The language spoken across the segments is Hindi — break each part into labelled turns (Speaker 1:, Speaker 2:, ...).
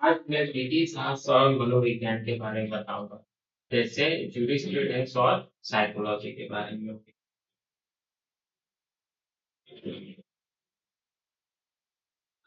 Speaker 1: आज मैं विधि शास्त्र और मनोविज्ञान के बारे में बताऊंगा, जैसे जूरिस्प्रूडेंस और साइकोलॉजी के बारे में।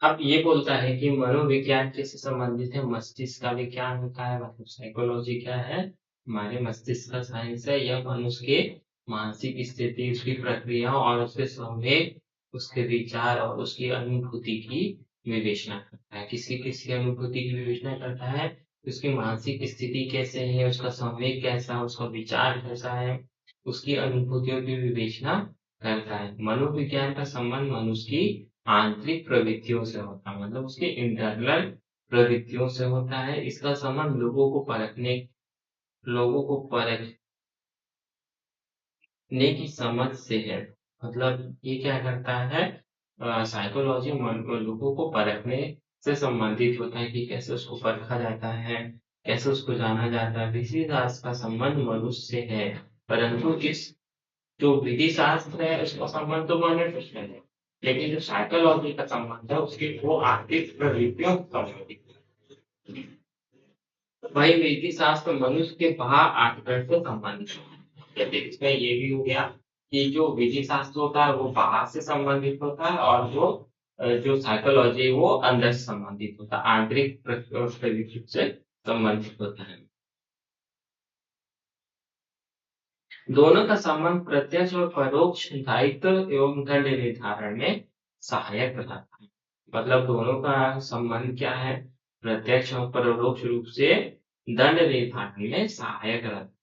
Speaker 1: अब ये बोलता है कि मनोविज्ञान किससे संबंधित है? मस्तिष्क का विज्ञान होता है। मतलब साइकोलॉजी क्या है? हमारे मस्तिष्क का साइंस है। यह मनुष्य के मानसिक स्थिति, उसकी प्रक्रिया और उसके संवेग, उसके विचार और उसकी अनुभूति की विवेचना करता है। किसी किसी अनुभूति की विवेचना करता है, उसकी मानसिक स्थिति कैसे है, उसका संवेग कैसा है, उसका विचार कैसा है, उसकी अनुभूतियों की विवेचना करता है। मनोविज्ञान का संबंध मनुष्य की आंतरिक प्रवृत्तियों से होता है, मतलब उसके इंटरनल प्रवृत्तियों से होता है। इसका संबंध लोगों को परखने की समझ से है। मतलब ये क्या करता है? साइकोलॉजी लोगों को परखने से संबंधित होता है कि कैसे उसको परखा जाता है, कैसे उसको जाना जाता है। विधि शास्त्र का संबंध मनुष्य से है, परंतु इस जो विधि शास्त्र है उसका संबंध तो मनुष्य से है, लेकिन जो साइकोलॉजी का संबंध है उसकी वो आर्थिक प्रवृत्तियों से संबंधित है। वही विधि शास्त्र मनुष्य के बाह्य आचरण से संबंधित है। जैसे इसमें ये भी हो गया कि जो विधि शास्त्र होता है वो बाहर से संबंधित होता है, और जो साइकोलॉजी है वो अंदर से संबंधित होता है, आंतरिक प्रवृत्ति से संबंधित होता है। दोनों का संबंध प्रत्यक्ष और परोक्ष दायित्व एवं दंड निर्धारण में सहायक बताता है। मतलब दोनों का संबंध क्या है? प्रत्यक्ष और परोक्ष रूप से दंड निर्धारण में सहायक रहता है।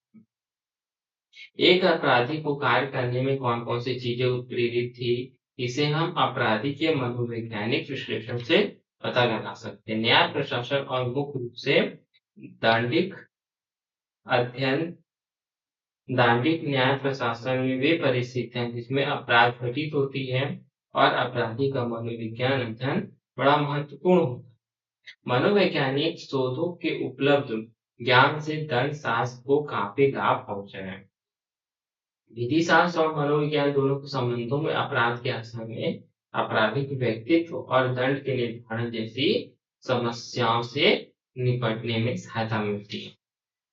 Speaker 1: एक अपराधी को कार्य करने में कौन कौन सी चीजें उत्प्रेरित थी, इसे हम अपराधी के मनोवैज्ञानिक विश्लेषण से पता लगा सकते हैं। न्याय प्रशासन और मुख्य रूप से दांडिक अध्ययन दांडिक न्याय प्रशासन में वे परिस्थितियां जिसमें अपराध घटित होती है और अपराधी का मनोविज्ञान अध्ययन बड़ा महत्वपूर्ण होता है। मनोवैज्ञानिक शोधों के उपलब्ध ज्ञान से दंड शास्त्र को काफी लाभ पहुंचे हैं। विधि शास्त्र और मनोविज्ञान दोनों के संबंधों में अपराध के असर में आपराधिक व्यक्तित्व और दंड के निर्धारण जैसी समस्याओं से निपटने में सहायता मिलती है।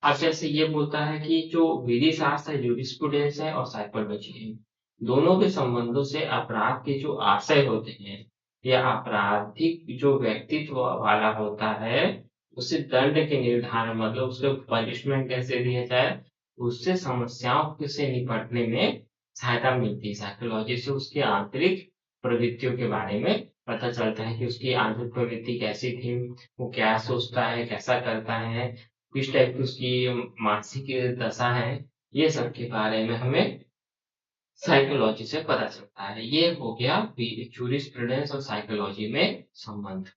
Speaker 1: अब जैसे ये बोलता है कि जो विधि शास्त्र है, जूरिस्प्रूडेंस है और साइकोलॉजी है, दोनों के संबंधों से अपराध के जो आशय होते हैं या आपराधिक जो व्यक्तित्व वाला होता है, उसे दंड के निर्धारण, मतलब उसको पनिशमेंट कैसे दिया जाए, उससे समस्याओं से निपटने में सहायता मिलती है। साइकोलॉजी से उसकी आंतरिक प्रवृत्तियों के बारे में पता चलता है कि उसकी आंतरिक प्रवृत्ति कैसी थी, वो क्या सोचता है, कैसा करता है, किस टाइप की उसकी मानसिक दशा है। ये सब के बारे में हमें साइकोलॉजी से पता चलता है। ये हो गया जूरिस्प्रूडेंस और साइकोलॉजी में संबंध।